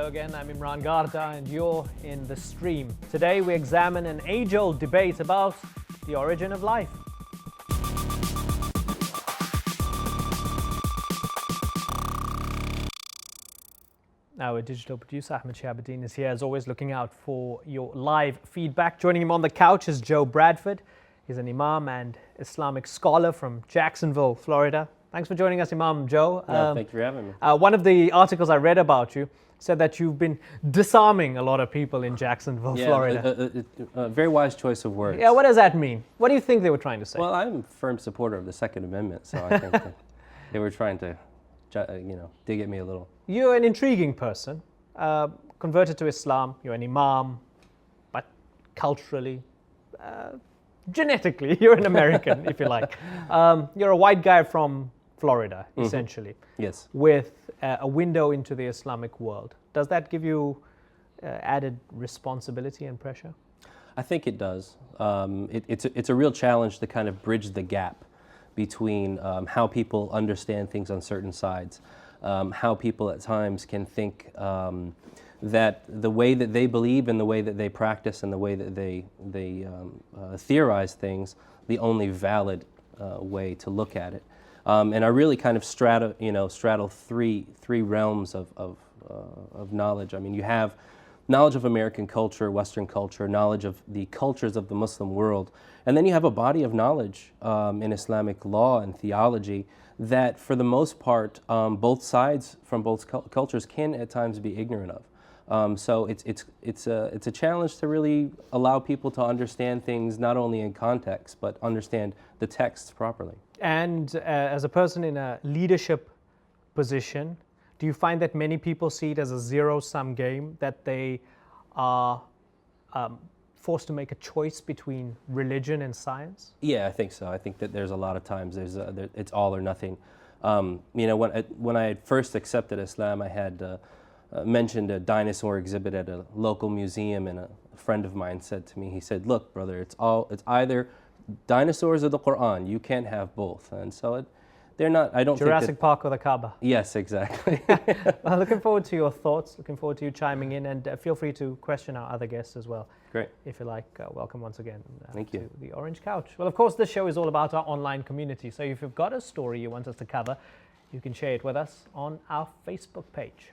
Hello again, I'm Imran Garda and you're in The Stream. Today we examine an age-old debate about the origin of life. Our digital producer Ahmed Shahabuddin is here as always looking out for your live feedback. Joining him on the couch is Joe Bradford. He's an Imam and Islamic scholar from Jacksonville, Florida. Thanks for joining us, Imam Joe. Thank you for having me. One of the articles I read about you said that you've been disarming a lot of people in Jacksonville, Florida. A very wise choice of words. Yeah, what does that mean? What do you think they were trying to say? Well, I'm a firm supporter of the Second Amendment, so I think that they were trying to, dig at me a little. You're an intriguing person, converted to Islam. You're an Imam, but culturally, genetically, you're an American, if you like. You're a white guy from Florida, essentially. Yes. With a window into the Islamic world. Does that give you added responsibility and pressure? I think it does. It's a real challenge to kind of bridge the gap between how people understand things on certain sides, how people at times can think that the way that they believe and the way that they practice and the way that they theorize things, the only valid way to look at it. And I really kind of straddle three realms of knowledge. I mean, you have knowledge of American culture, Western culture, knowledge of the cultures of the Muslim world, and then you have a body of knowledge in Islamic law and theology that, for the most part, both sides from both cultures can at times be ignorant of. So it's a challenge to really allow people to understand things not only in context but understand the texts properly. And as a person in a leadership position, do you find that many people see it as a zero-sum game, that they are forced to make a choice between religion and science? Yeah, I think so. I think that there's a lot of times it's all or nothing. When I had first accepted Islam, I had mentioned a dinosaur exhibit at a local museum, and a friend of mine said to me, he said, "Look, brother, it's either dinosaurs or the Quran. You can't have both." And so they're not, I don't think Jurassic Park or the Kaaba. Yes, exactly. Well, looking forward to your thoughts, looking forward to you chiming in, and feel free to question our other guests as well. Great. If you like, welcome once again Thank you. to the Orange Couch. Well, of course, this show is all about our online community, so if you've got a story you want us to cover, you can share it with us on our Facebook page.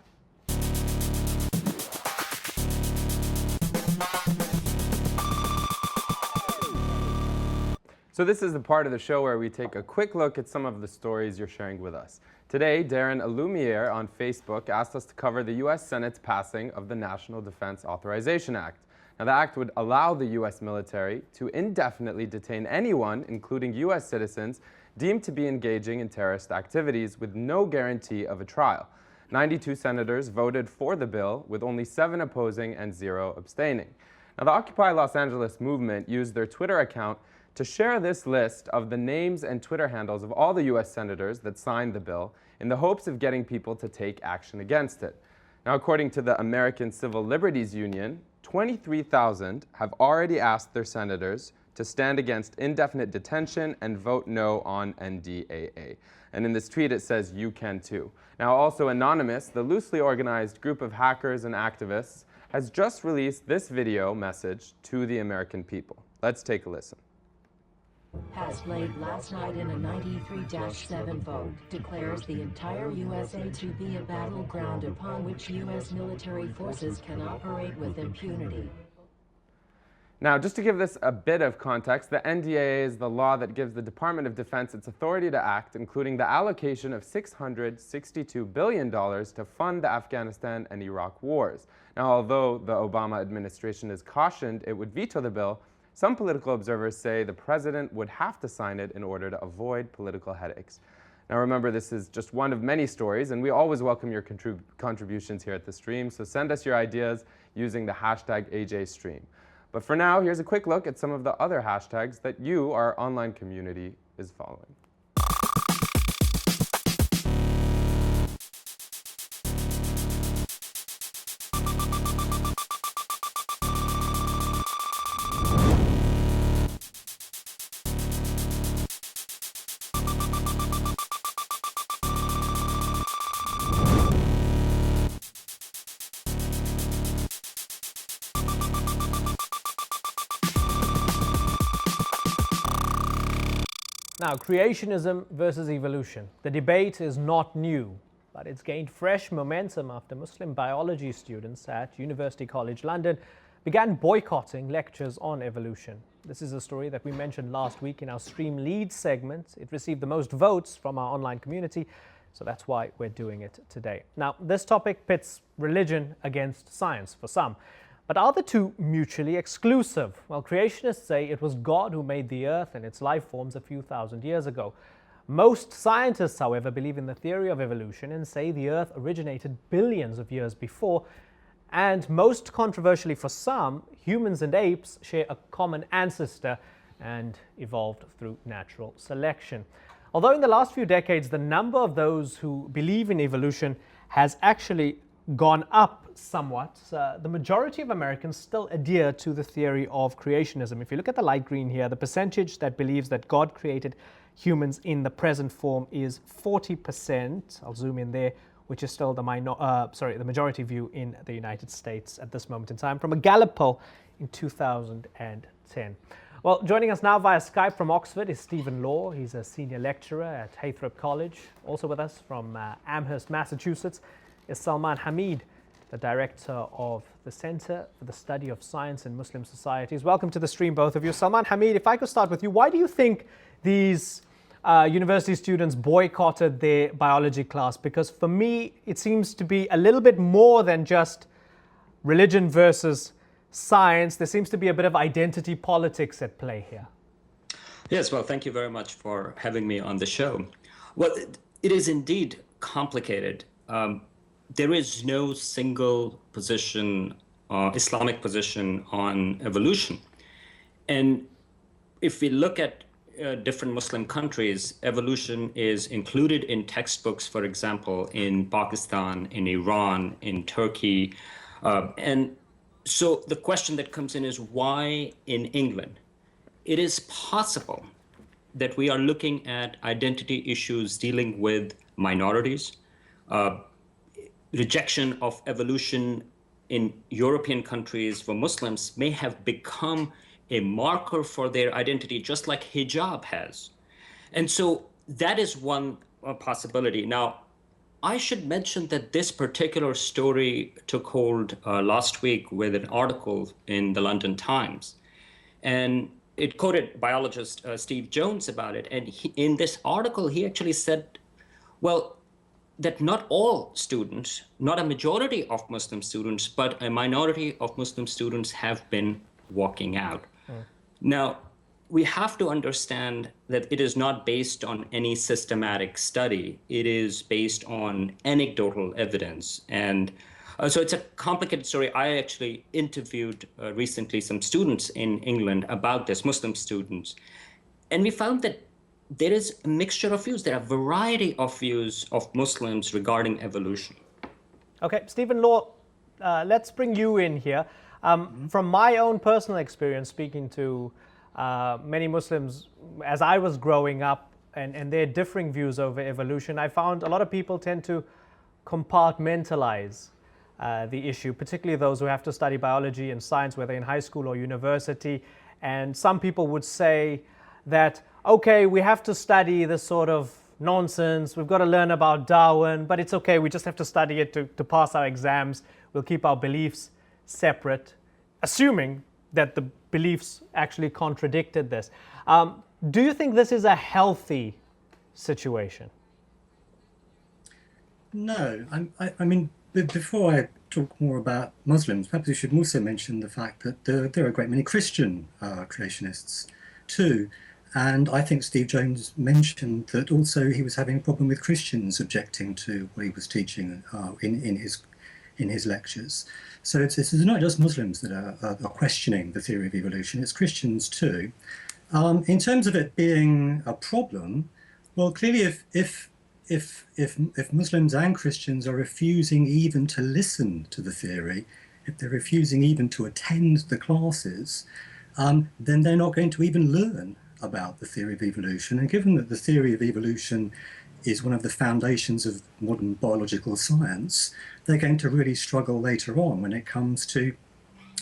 So this is the part of the show where we take a quick look at some of the stories you're sharing with us. Today, Darren Illumiere on Facebook asked us to cover the U.S. Senate's passing of the National Defense Authorization Act. Now, the act would allow the U.S. military to indefinitely detain anyone, including U.S. citizens, deemed to be engaging in terrorist activities with no guarantee of a trial. 92 senators voted for the bill, with only 7 opposing and 0 abstaining. Now, the Occupy Los Angeles movement used their Twitter account to share this list of the names and Twitter handles of all the U.S. senators that signed the bill in the hopes of getting people to take action against it. Now, according to the American Civil Liberties Union, 23,000 have already asked their senators to stand against indefinite detention and vote no on NDAA. And in this tweet it says, "You can too." Now, also anonymous, the loosely organized group of hackers and activists has just released this video message to the American people. Let's take a listen. Has played last night in a 93-7 vote, declares the entire USA to be a battleground upon which U.S. military forces can operate with impunity. Now, just to give this a bit of context, the NDAA is the law that gives the Department of Defense its authority to act, including the allocation of $662 billion to fund the Afghanistan and Iraq wars. Now, although the Obama administration has cautioned it would veto the bill, some political observers say the president would have to sign it in order to avoid political headaches. Now remember, this is just one of many stories, and we always welcome your contributions here at the stream, so send us your ideas using the hashtag AJStream. But for now, here's a quick look at some of the other hashtags that you, our online community, is following. Now, creationism versus evolution. The debate is not new, but it's gained fresh momentum after Muslim biology students at University College London began boycotting lectures on evolution. This is a story that we mentioned last week in our Stream Leads segment. It received the most votes from our online community, so that's why we're doing it today. Now, this topic pits religion against science for some. But are the two mutually exclusive? Well, creationists say it was God who made the earth and its life forms a few thousand years ago. Most scientists, however, believe in the theory of evolution and say the earth originated billions of years before. And most controversially for some, humans and apes share a common ancestor and evolved through natural selection. Although in the last few decades, the number of those who believe in evolution has actually gone up somewhat, the majority of Americans still adhere to the theory of creationism. If you look at the light green here, the percentage that believes that God created humans in the present form is 40%. I'll zoom in there, which is still the majority view in the United States at this moment in time, from a Gallup poll in 2010. Well, joining us now via Skype from Oxford is Stephen Law. He's a senior lecturer at Haythrop College. Also with us from Amherst, Massachusetts, is Salman Hameed, the director of the Center for the Study of Science in Muslim Societies. Welcome to the stream, both of you. Salman Hameed, if I could start with you, why do you think these university students boycotted their biology class? Because for me, it seems to be a little bit more than just religion versus science. There seems to be a bit of identity politics at play here. Yes, well, thank you very much for having me on the show. Well, it is indeed complicated. There is no single position, Islamic position on evolution. And if we look at different Muslim countries, evolution is included in textbooks, for example, in Pakistan, in Iran, in Turkey. And so the question that comes in is why in England? It is possible that we are looking at identity issues dealing with minorities. Rejection of evolution in European countries for Muslims may have become a marker for their identity, just like hijab has. And so that is one possibility. Now, I should mention that this particular story took hold last week with an article in the London Times. And it quoted biologist Steve Jones about it. And in this article, he actually said, well, that not all students, not a majority of Muslim students, but a minority of Muslim students have been walking out. Now, we have to understand that it is not based on any systematic study. It is based on anecdotal evidence. And so it's a complicated story. I actually interviewed recently some students in England about this, Muslim students. And we found that there is a mixture of views. There are a variety of views of Muslims regarding evolution. Okay, Stephen Law, let's bring you in here. From my own personal experience, speaking to many Muslims as I was growing up and their differing views over evolution, I found a lot of people tend to compartmentalize the issue, particularly those who have to study biology and science, whether in high school or university. And some people would say that, okay, we have to study this sort of nonsense, we've got to learn about Darwin, but it's okay, we just have to study it to pass our exams, we'll keep our beliefs separate, assuming that the beliefs actually contradicted this. Do you think this is a healthy situation? No, I mean, before I talk more about Muslims, perhaps we should also mention the fact that there are a great many Christian creationists too. And I think Steve Jones mentioned that also he was having a problem with Christians objecting to what he was teaching in his lectures. So it's not just Muslims that are questioning the theory of evolution, it's Christians too. In terms of it being a problem, well, clearly if Muslims and Christians are refusing even to listen to the theory, if they're refusing even to attend the classes, then they're not going to even learn about the theory of evolution. And given that the theory of evolution is one of the foundations of modern biological science, they're going to really struggle later on when it comes to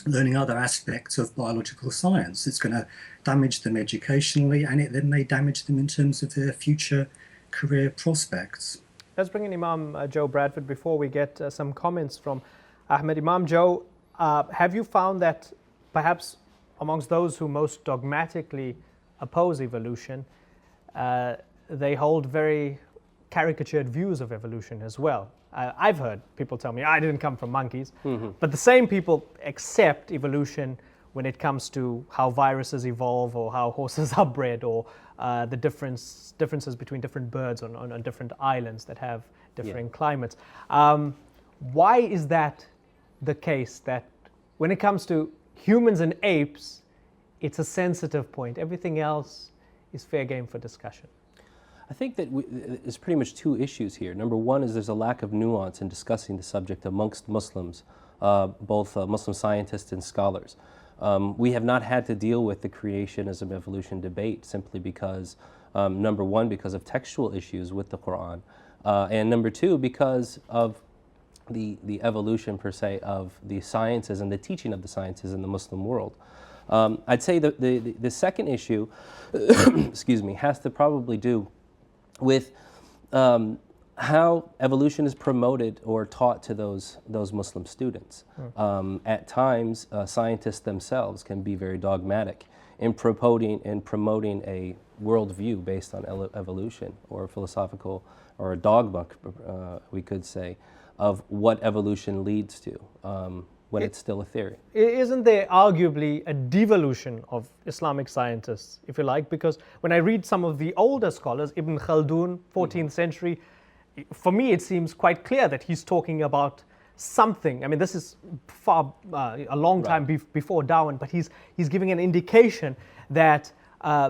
learning other aspects of biological science. It's going to damage them educationally, and it then may damage them in terms of their future career prospects. Let's bring in Imam Joe Bradford before we get some comments from Ahmed. Imam Joe, have you found that perhaps amongst those who most dogmatically oppose evolution, they hold very caricatured views of evolution as well? I've heard people tell me, I didn't come from monkeys, but the same people accept evolution when it comes to how viruses evolve or how horses are bred, or the differences between different birds on different islands that have differing climates. Why is that the case, that when it comes to humans and apes, it's a sensitive point? Everything else is fair game for discussion. I think that there's pretty much two issues here. Number one is there's a lack of nuance in discussing the subject amongst Muslims, both Muslim scientists and scholars. We have not had to deal with the creationism evolution debate simply because, number one, because of textual issues with the Quran, and number two, because of the evolution per se of the sciences and the teaching of the sciences in the Muslim world. I'd say that the second issue, excuse me, has to probably do with how evolution is promoted or taught to those Muslim students. At times, scientists themselves can be very dogmatic in promoting a worldview based on evolution, or a philosophical, or a dogma, we could say, of what evolution leads to, when it's still a theory. Isn't there arguably a devolution of Islamic scientists, if you like? Because when I read some of the older scholars, Ibn Khaldun, 14th century, for me it seems quite clear that he's talking about something. I mean, this is a long time before Darwin, but he's giving an indication that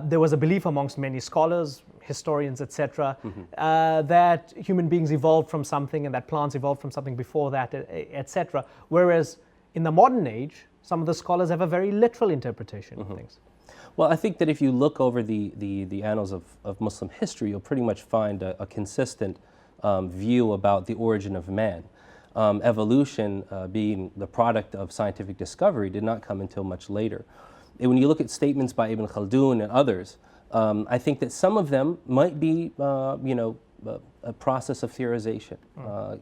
there was a belief amongst many scholars, historians, etc., that human beings evolved from something, and that plants evolved from something before that, etc. Whereas in the modern age, some of the scholars have a very literal interpretation of things. Well, I think that if you look over the annals of Muslim history, you'll pretty much find a consistent view about the origin of man. Evolution, being the product of scientific discovery, did not come until much later. And when you look at statements by Ibn Khaldun and others, I think that some of them might be, a process of theorization,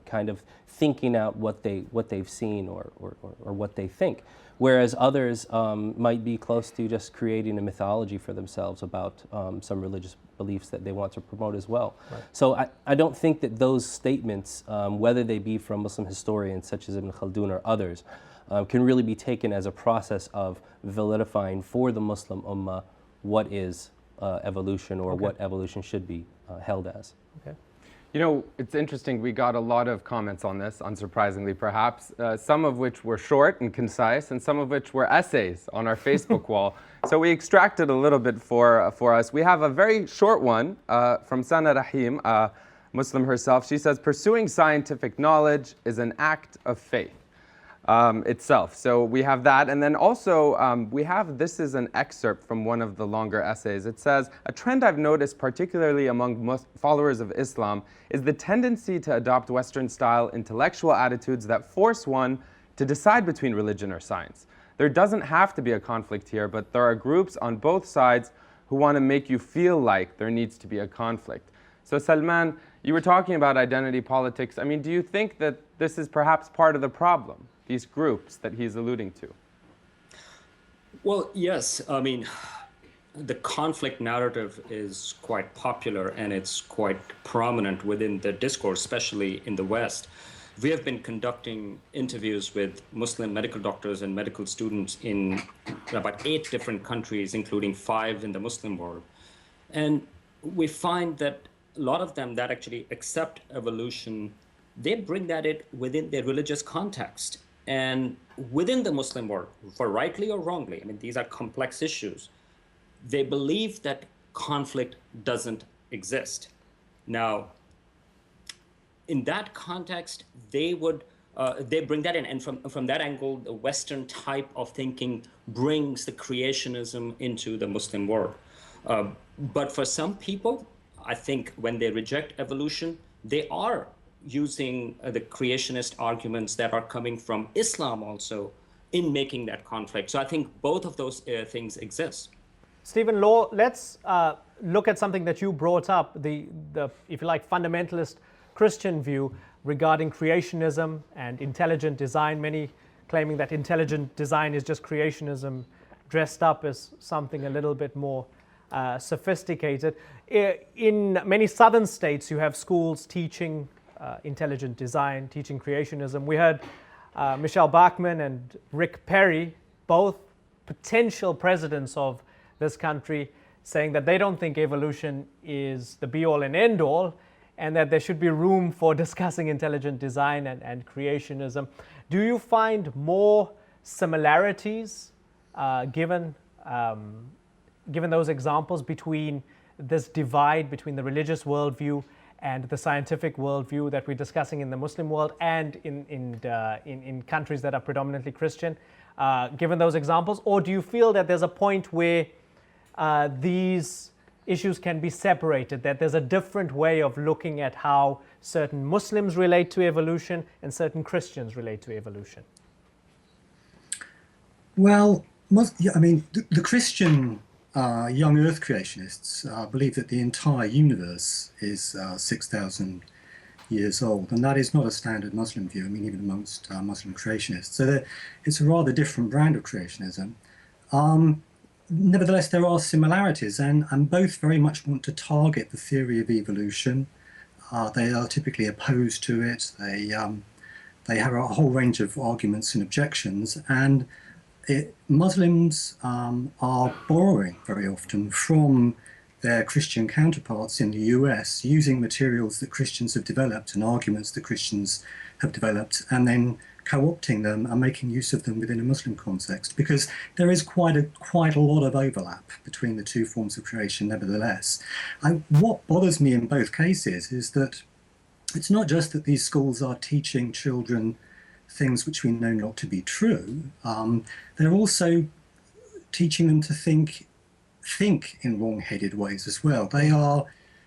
kind of thinking out what they've seen or what they think, whereas others might be close to just creating a mythology for themselves about some religious beliefs that they want to promote as well. So I don't think that those statements, whether they be from Muslim historians such as Ibn Khaldun or others, can really be taken as a process of validifying for the Muslim Ummah what is evolution, or what evolution should be held as. Okay. You know, it's interesting, we got a lot of comments on this, unsurprisingly perhaps, some of which were short and concise, and some of which were essays on our Facebook wall. So we extracted a little bit for us. We have a very short one from Sana Rahim, a Muslim herself. She says, pursuing scientific knowledge is an act of faith. Itself. So we have that, and then also this is an excerpt from one of the longer essays. It says, a trend I've noticed particularly among followers of Islam is the tendency to adopt Western-style intellectual attitudes that force one to decide between religion or science. There doesn't have to be a conflict here, but there are groups on both sides who want to make you feel like there needs to be a conflict. So Salman, you were talking about identity politics. I mean, do you think that this is perhaps part of the problem? These groups that he's alluding to? Well, yes. I mean, the conflict narrative is quite popular and it's quite prominent within the discourse, especially in the West. We have been conducting interviews with Muslim medical doctors and medical students in about 8 different countries, including 5 in the Muslim world. And we find that a lot of them that actually accept evolution, they bring that within their religious context. And within the Muslim world, for rightly or wrongly, I mean, these are complex issues, they believe that conflict doesn't exist. Now, in that context, they bring that in, and from that angle, the Western type of thinking brings the creationism into the Muslim world. But for some people, I think when they reject evolution, they are using the creationist arguments that are coming from Islam also in making that conflict. So I think both of those things exist. Stephen Law, let's look at something that you brought up, the if you like, fundamentalist Christian view regarding creationism and intelligent design. Many claiming that intelligent design is just creationism dressed up as something a little bit more sophisticated. In many southern states, you have schools teaching intelligent design, teaching creationism. We heard Michelle Bachmann and Rick Perry, both potential presidents of this country, saying that they don't think evolution is the be-all and end-all, and that there should be room for discussing intelligent design and creationism. Do you find more similarities given those examples between this divide between the religious worldview and the scientific worldview that we're discussing in the Muslim world and in countries that are predominantly Christian, given those examples? Or do you feel that there's a point where these issues can be separated, that there's a different way of looking at how certain Muslims relate to evolution and certain Christians relate to evolution? Well, I mean, the Christian young Earth creationists believe that the entire universe is 6,000 years old, and that is not a standard Muslim view. I mean, even amongst Muslim creationists. So it's a rather different brand of creationism. Nevertheless, there are similarities, and both very much want to target the theory of evolution. They are typically opposed to it. They have a whole range of arguments and objections, and Muslims are borrowing very often from their Christian counterparts in the US, using materials that Christians have developed and arguments that Christians have developed, and then co-opting them and making use of them within a Muslim context, because there is quite a lot of overlap between the two forms of creation nevertheless. And what bothers me in both cases is that it's not just that these schools are teaching children things which we know not to be true, they're also teaching them to think in wrong-headed ways as well. They are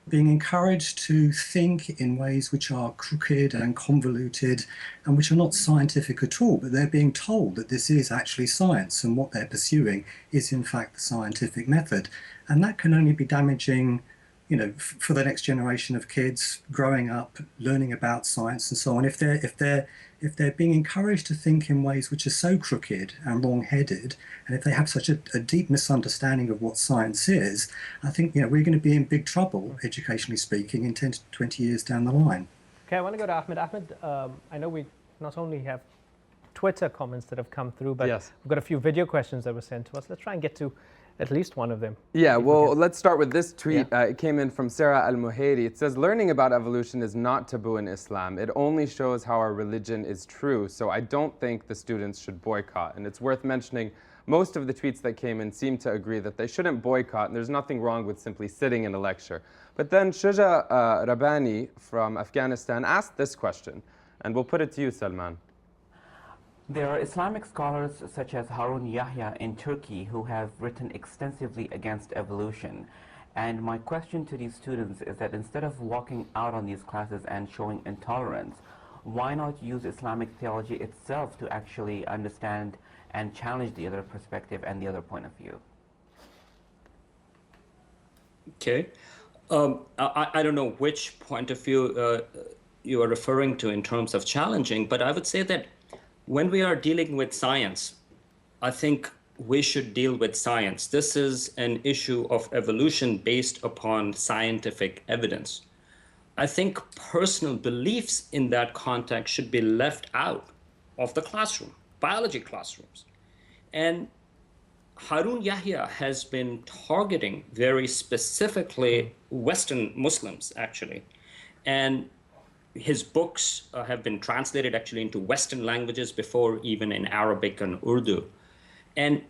being encouraged to think in ways which are crooked and convoluted and which are not scientific at all, but they're being told that this is actually science and what they're pursuing is in fact the scientific method. And that can only be damaging, you know, for the next generation of kids growing up, learning about science and so on. If they're being encouraged to think in ways which are so crooked and wrong-headed, and if they have such a deep misunderstanding of what science is, I think, you know, we're going to be in big trouble, educationally speaking, in 10 to 20 years down the line. Okay, I want to go to Ahmed. Ahmed, I know we not only have Twitter comments that have come through, but yes, we've got a few video questions that were sent to us. Let's try and get to at least one of them. Yeah, well, let's start with this tweet. Yeah. It came in from Sarah Al-Muhairi. It says, learning about evolution is not taboo in Islam. It only shows how our religion is true. So I don't think the students should boycott. And it's worth mentioning, most of the tweets that came in seem to agree that they shouldn't boycott, and there's nothing wrong with simply sitting in a lecture. But then Shuja Rabbani from Afghanistan asked this question, and we'll put it to you, Salman. There are Islamic scholars such as Harun Yahya in Turkey who have written extensively against evolution. And my question to these students is that instead of walking out on these classes and showing intolerance, why not use Islamic theology itself to actually understand and challenge the other perspective and the other point of view? Okay. I don't know which point of view you are referring to in terms of challenging, but I would say that when we are dealing with science, I think we should deal with science. This is an issue of evolution based upon scientific evidence. I think personal beliefs in that context should be left out of the classroom, biology classrooms. And Harun Yahya has been targeting very specifically Western Muslims, actually. And his books have been translated actually into Western languages before, even in Arabic and Urdu. And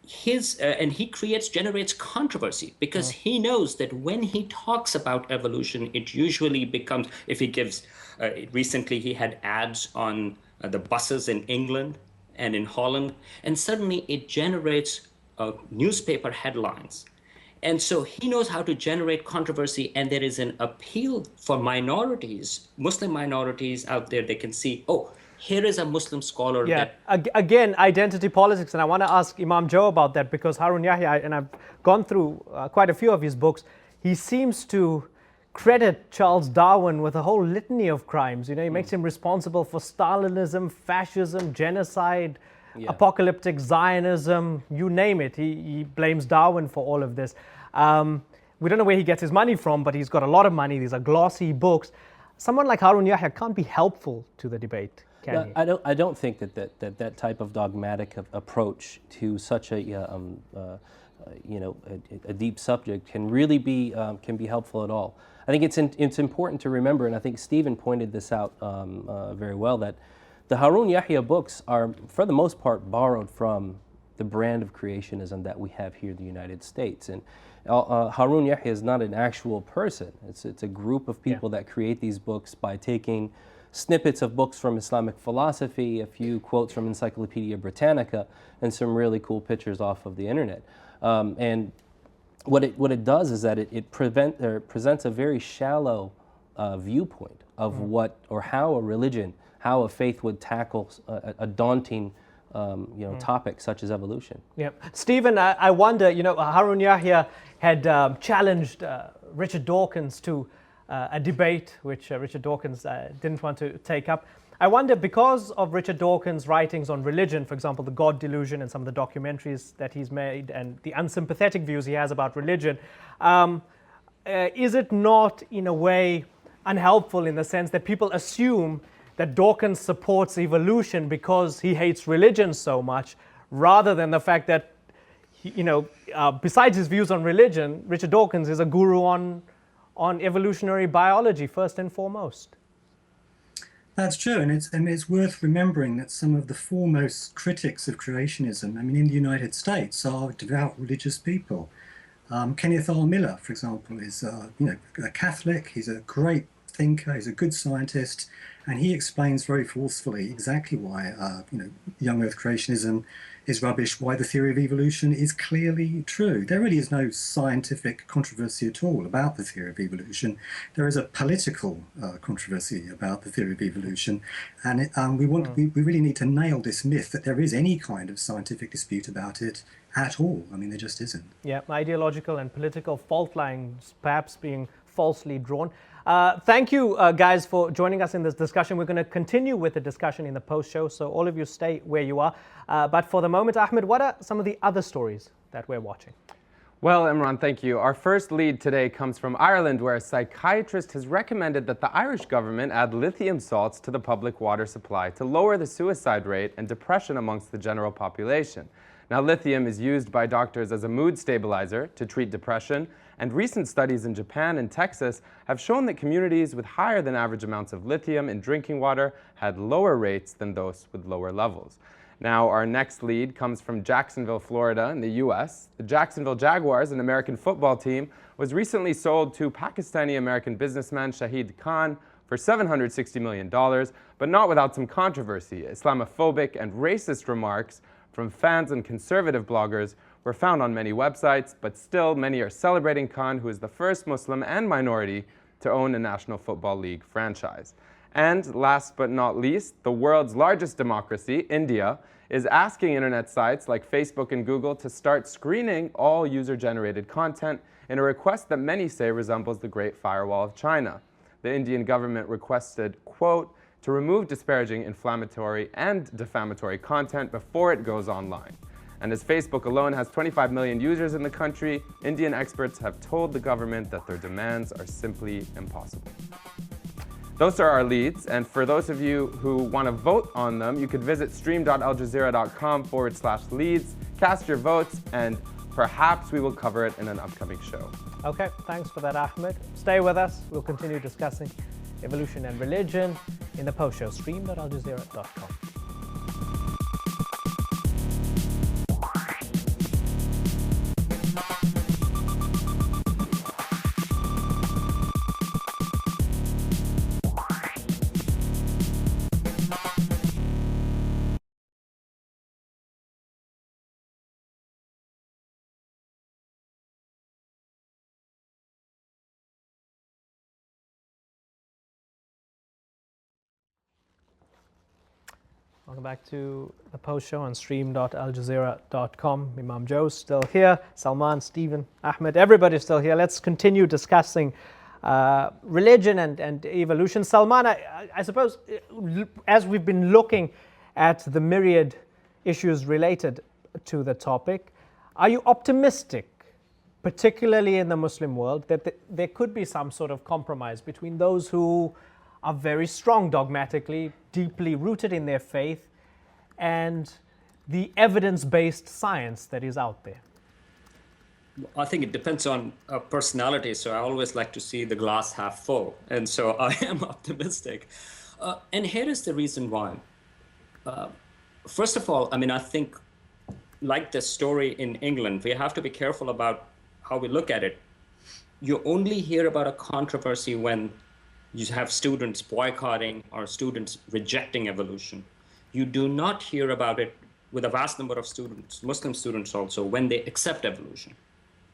he generates controversy because he knows that when he talks about evolution, it usually becomes, if he gives, recently he had ads on the buses in England and in Holland, and suddenly it generates newspaper headlines. And so he knows how to generate controversy, and there is an appeal for minorities, Muslim minorities out there. They can see, oh, here is a Muslim scholar Yeah, that again, identity politics, and I want to ask Imam Joe about that because Harun Yahya, and I've gone through quite a few of his books, he seems to credit Charles Darwin with a whole litany of crimes. You know, he makes him responsible for Stalinism, fascism, genocide, apocalyptic Zionism, you name it. He blames Darwin for all of this. We don't know where he gets his money from, but he's got a lot of money. These are glossy books. Someone like Harun Yahya can't be helpful to the debate. No, I don't think that type of dogmatic approach to such a a deep subject can really be helpful at all. I think it's important to remember, and I think Stephen pointed this out very well, that the Harun Yahya books are, for the most part, borrowed from the brand of creationism that we have here in the United States. And Harun Yahya is not an actual person. It's a group of people that create these books by taking snippets of books from Islamic philosophy, a few quotes from Encyclopedia Britannica, and some really cool pictures off of the internet. And what it does is that it presents a very shallow viewpoint of what or how a religion, how a faith would tackle a daunting topic such as evolution. Yeah, Stephen, I wonder. Harun Yahya had challenged Richard Dawkins to a debate which Richard Dawkins didn't want to take up. I wonder, because of Richard Dawkins' writings on religion, for example, The God Delusion and some of the documentaries that he's made and the unsympathetic views he has about religion, is it not, in a way, unhelpful in the sense that people assume that Dawkins supports evolution because he hates religion so much, rather than the fact that, besides his views on religion, Richard Dawkins is a guru on evolutionary biology, first and foremost? That's true, and it's worth remembering that some of the foremost critics of creationism, in the United States, are devout religious people. Kenneth R. Miller, for example, is a Catholic. He's a great thinker. He's a good scientist, and he explains very forcefully exactly why young Earth creationism is rubbish, why the theory of evolution is clearly true. There really is no scientific controversy at all about the theory of evolution. There is a political controversy about the theory of evolution, and we really need to nail this myth that there is any kind of scientific dispute about it at all. There just isn't. Yeah, ideological and political fault lines perhaps being falsely drawn. Thank you, guys, for joining us in this discussion. We're going to continue with the discussion in the post-show, so all of you stay where you are. But for the moment, Ahmed, what are some of the other stories that we're watching? Well, Imran, thank you. Our first lead today comes from Ireland, where a psychiatrist has recommended that the Irish government add lithium salts to the public water supply to lower the suicide rate and depression amongst the general population. Now, lithium is used by doctors as a mood stabilizer to treat depression, and recent studies in Japan and Texas have shown that communities with higher than average amounts of lithium in drinking water had lower rates than those with lower levels. Now, our next lead comes from Jacksonville, Florida in the US. The Jacksonville Jaguars, an American football team, was recently sold to Pakistani-American businessman Shahid Khan for $760 million, but not without some controversy. Islamophobic and racist remarks from fans and conservative bloggers were found on many websites, but still many are celebrating Khan, who is the first Muslim and minority to own a National Football League franchise. And last but not least, the world's largest democracy, India, is asking internet sites like Facebook and Google to start screening all user-generated content in a request that many say resembles the Great Firewall of China. The Indian government requested, quote, to remove disparaging, inflammatory, and defamatory content before it goes online. And as Facebook alone has 25 million users in the country, Indian experts have told the government that their demands are simply impossible. Those are our leads, and for those of you who want to vote on them, you could visit stream.aljazeera.com/leads, cast your votes, and perhaps we will cover it in an upcoming show. Okay, thanks for that, Ahmed. Stay with us. We'll continue discussing evolution and religion in the post-show, stream.aljazeera.com. Welcome back to the post show on stream.aljazeera.com. Imam Joe's still here. Salman, Stephen, Ahmed, everybody's still here. Let's continue discussing religion and evolution. Salman, I suppose, as we've been looking at the myriad issues related to the topic, are you optimistic, particularly in the Muslim world, that there could be some sort of compromise between those who are very strong dogmatically, deeply rooted in their faith, and the evidence-based science that is out there? I think it depends on personality. So I always like to see the glass half full. And so I am optimistic. And here is the reason why. First of all, I mean, I think like the story in England, we have to be careful about how we look at it. You only hear about a controversy when you have students boycotting or students rejecting evolution. You do not hear about it with a vast number of students, Muslim students also, when they accept evolution.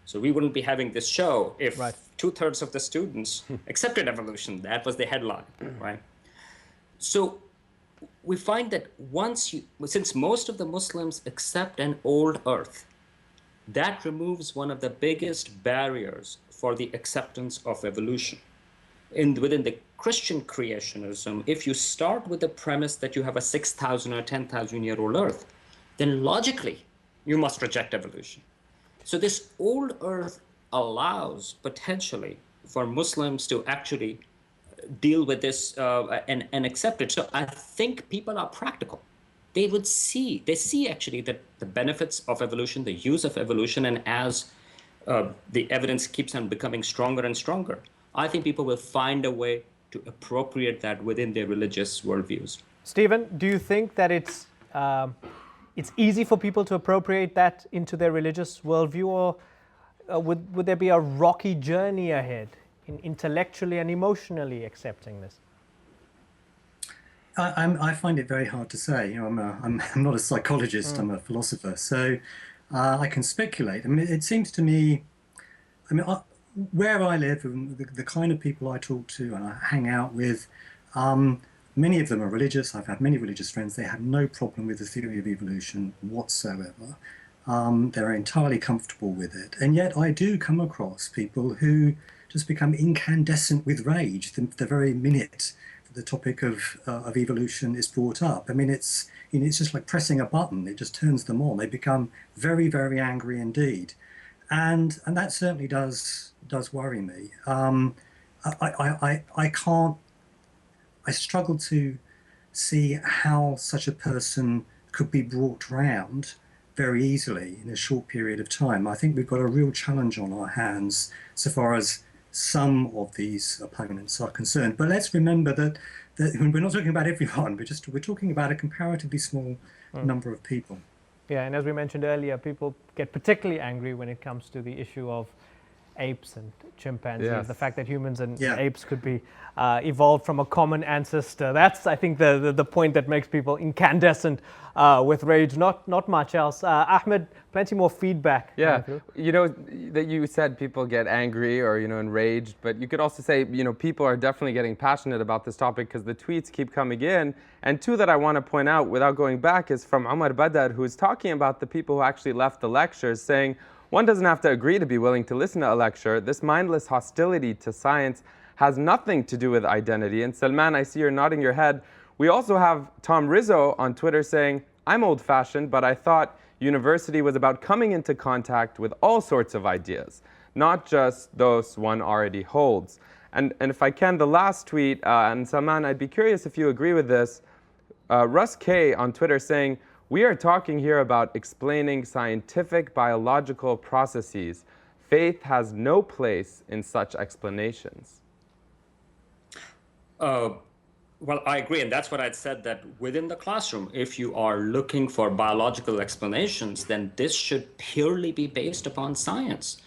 So we wouldn't be having this show if 2/3 of the students accepted evolution. That was the headline, right? So we find that since most of the Muslims accept an old earth, that removes one of the biggest barriers for the acceptance of evolution. Within the Christian creationism, if you start with the premise that you have a 6,000 or 10,000-year-old earth, then logically you must reject evolution. So this old earth allows potentially for Muslims to actually deal with this and accept it. So I think people are practical. They see actually that the benefits of evolution, the use of evolution, and as the evidence keeps on becoming stronger and stronger, I think people will find a way to appropriate that within their religious worldviews. Stephen, do you think that it's easy for people to appropriate that into their religious worldview, or would there be a rocky journey ahead in intellectually and emotionally accepting this? I find it very hard to say. You know, I'm not a psychologist. I'm a philosopher, so I can speculate. I mean, it seems to me. I mean, where I live, and the kind of people I talk to and I hang out with, many of them are religious. I've had many religious friends. They have no problem with the theory of evolution whatsoever. They're entirely comfortable with it. And yet I do come across people who just become incandescent with rage the very minute that the topic of evolution is brought up. I mean, it's just like pressing a button. It just turns them on. They become very, very angry indeed. And that certainly does worry me. I struggle to see how such a person could be brought round very easily in a short period of time. I think we've got a real challenge on our hands so far as some of these opponents are concerned. But let's remember that we're not talking about everyone. We're talking about a comparatively small number of people. Yeah, and as we mentioned earlier, people get particularly angry when it comes to the issue of apes and chimpanzees. Yes. The fact that humans and apes could be evolved from a common ancestor. That's, I think, the point that makes people incandescent with rage, not much else. Ahmed, plenty more feedback. Yeah, you know, that you said people get angry or, you know, enraged, but you could also say, you know, people are definitely getting passionate about this topic because the tweets keep coming in. And two that I want to point out without going back is from Umar Badar, who's talking about the people who actually left the lectures, saying, one doesn't have to agree to be willing to listen to a lecture. This mindless hostility to science has nothing to do with identity. And Salman, I see you're nodding your head. We also have Tom Rizzo on Twitter saying, I'm old-fashioned, but I thought university was about coming into contact with all sorts of ideas, not just those one already holds. And if I can, the last tweet, and Salman, I'd be curious if you agree with this. Russ K on Twitter saying, we are talking here about explaining scientific biological processes. Faith has no place in such explanations. Well, I agree, and that's what I'd said, that within the classroom, if you are looking for biological explanations, then this should purely be based upon science.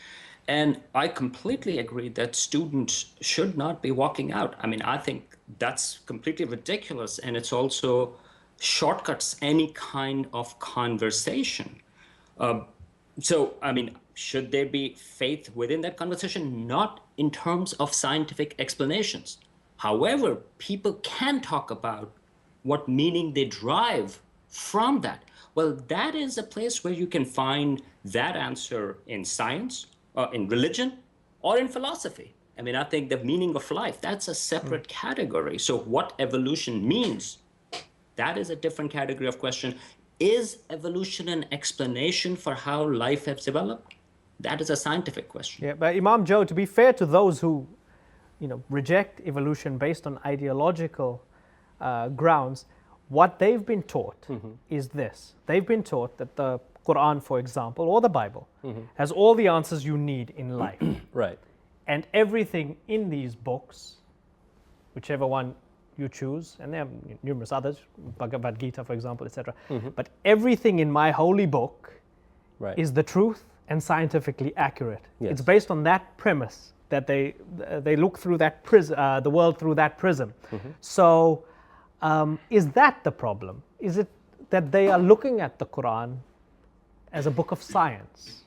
And I completely agree that students should not be walking out. I mean, I think that's completely ridiculous, and it's also shortcuts any kind of conversation. So, I mean, should there be faith within that conversation? Not in terms of scientific explanations. However, people can talk about what meaning they derive from that. Well, that is a place where you can find that answer in science, in religion, or in philosophy. I mean, I think the meaning of life, that's a separate category. So what evolution means, that is a different category of question. Is evolution an explanation for how life has developed? That is a scientific question. Yeah, but Imam Joe, to be fair to those who, reject evolution based on ideological grounds, what they've been taught is this. They've been taught that the Quran, for example, or the Bible, has all the answers you need in life. Right. And everything in these books, whichever one you choose, and there are numerous others, Bhagavad Gita, for example, etc. But everything in my holy book is the truth and scientifically accurate. Yes. It's based on that premise that they look through that the world through that prism. So, is that the problem? Is it that they are looking at the Quran as a book of science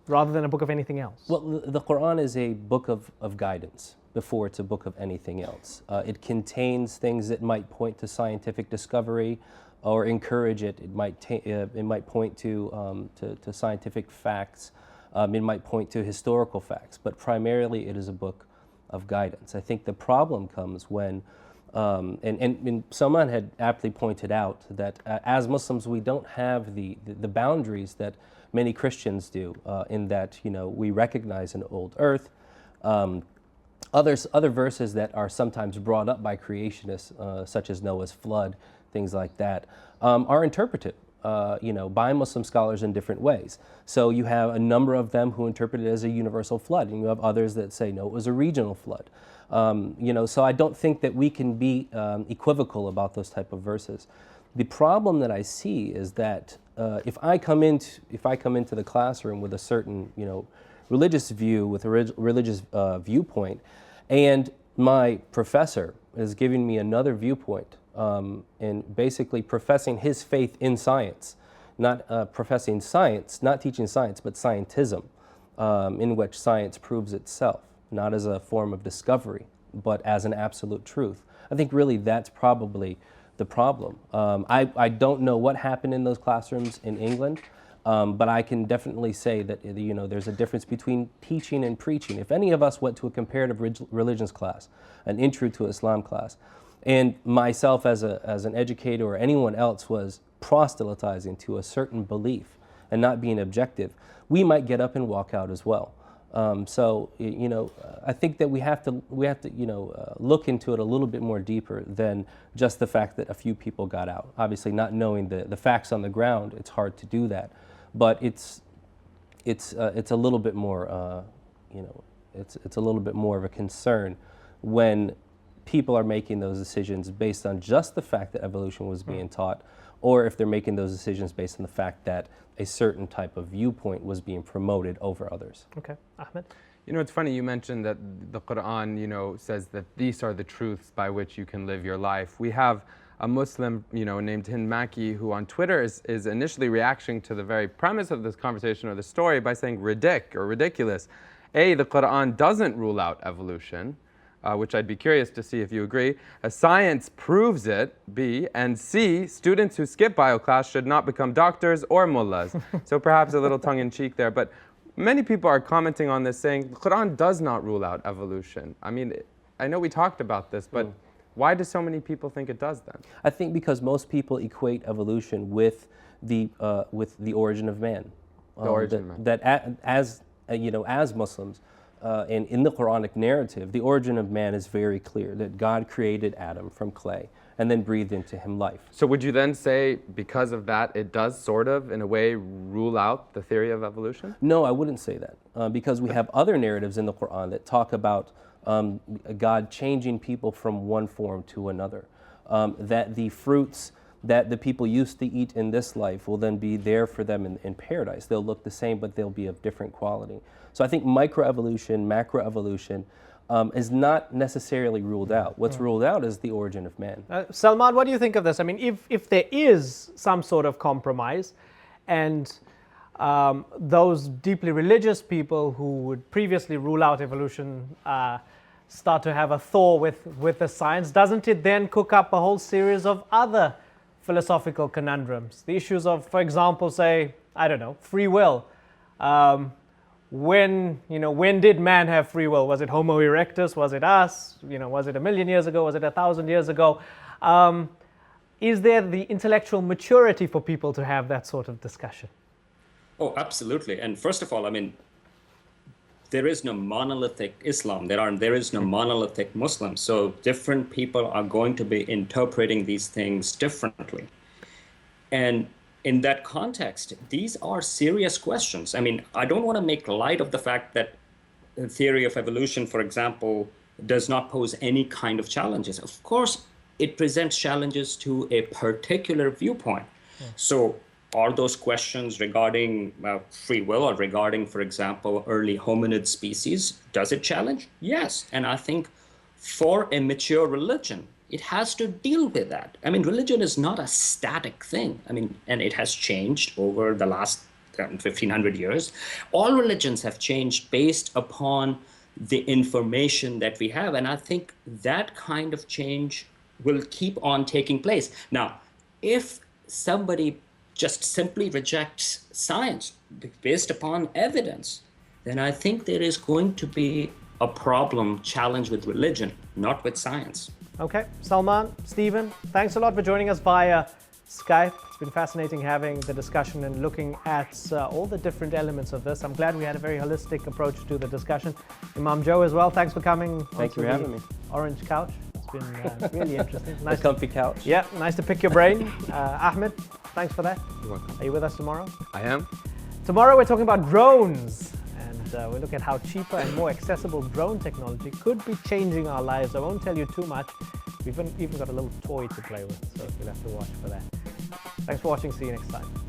rather than a book of anything else? Well, the Quran is a book of guidance before it's a book of anything else. It contains things that might point to scientific discovery or encourage it. It might point to scientific facts. It might point to historical facts, but primarily it is a book of guidance. I think the problem comes when, and Salman had aptly pointed out that as Muslims we don't have the boundaries that many Christians do, in that we recognize an old earth. Other verses that are sometimes brought up by creationists, such as Noah's flood, things like that, are interpreted by Muslim scholars in different ways. So you have a number of them who interpret it as a universal flood, and you have others that say no, it was a regional flood. So I don't think that we can be equivocal about those type of verses. The problem that I see is that if I come into the classroom with a certain religious view, with a religious viewpoint, and my professor is giving me another viewpoint, and basically professing his faith in science, not professing science, not teaching science, but scientism, in which science proves itself, not as a form of discovery, but as an absolute truth. I think really that's probably the problem. I don't know what happened in those classrooms in England, but I can definitely say that there's a difference between teaching and preaching. If any of us went to a comparative religions class, an intro to Islam class, and myself as an educator or anyone else was proselytizing to a certain belief and not being objective, we might get up and walk out as well. So I think that we have to look into it a little bit more deeper than just the fact that a few people got out. Obviously, not knowing the facts on the ground, it's hard to do that. But it's a little bit more it's a little bit more of a concern when people are making those decisions based on just the fact that evolution was being taught, or if they're making those decisions based on the fact that a certain type of viewpoint was being promoted over others. Okay, Ahmed? It's funny you mentioned that the Quran, says that these are the truths by which you can live your life. We have a Muslim, named Hind Maki, who on Twitter is initially reacting to the very premise of this conversation or the story by saying ridiculous. A, the Quran doesn't rule out evolution, which I'd be curious to see if you agree. Science proves it, B, and C, students who skip bio class should not become doctors or mullahs. So perhaps a little tongue-in-cheek there, but many people are commenting on this saying the Quran does not rule out evolution. I mean, I know we talked about this, but why do so many people think it does then? I think because most people equate evolution with the origin of man. The origin of man. That as Muslims, and in the Quranic narrative, the origin of man is very clear, that God created Adam from clay and then breathed into him life. So would you then say, because of that, it does sort of, in a way, rule out the theory of evolution? No, I wouldn't say that, because we have other narratives in the Quran that talk about God changing people from one form to another, that the fruits that the people used to eat in this life will then be there for them in paradise. They'll look the same, but they'll be of different quality. So I think microevolution, macroevolution is not necessarily ruled out. What's ruled out is the origin of man. Salman, what do you think of this? I mean, if there is some sort of compromise, and those deeply religious people who would previously rule out evolution start to have a thaw with the science, doesn't it then cook up a whole series of other philosophical conundrums? The issues of, for example, say, I don't know, free will. When did man have free will? Was it Homo erectus? Was it us? Was it 1,000,000 years ago? Was it 1,000 years ago? Is there the intellectual maturity for people to have that sort of discussion? Oh, absolutely. And first of all, I mean, there is no monolithic Islam. There is no monolithic Muslim. So different people are going to be interpreting these things differently. And in that context, these are serious questions. I mean, I don't want to make light of the fact that the theory of evolution, for example, does not pose any kind of challenges. Of course, it presents challenges to a particular viewpoint. Yeah. So are those questions regarding free will or regarding, for example, early hominid species, does it challenge? Yes. And I think for a mature religion, it has to deal with that. I mean, religion is not a static thing. I mean, and it has changed over the last 1,500 years. All religions have changed based upon the information that we have. And I think that kind of change will keep on taking place. Now, if somebody just simply rejects science based upon evidence, then I think there is going to be a problem challenge with religion, not with science. Okay, Salman, Stephen, thanks a lot for joining us via Skype. It's been fascinating having the discussion and looking at all the different elements of this. I'm glad we had a very holistic approach to the discussion. Imam Joe as well, thanks for coming. Thank you for having me. Orange couch. It's been really interesting. Nice comfy couch. Yeah, nice to pick your brain. Ahmed, thanks for that. You're welcome. Are you with us tomorrow? I am. Tomorrow we're talking about drones. We'll look at how cheaper and more accessible drone technology could be changing our lives. I won't tell you too much. We've even got a little toy to play with, so you'll have to watch for that. Thanks for watching. See you next time.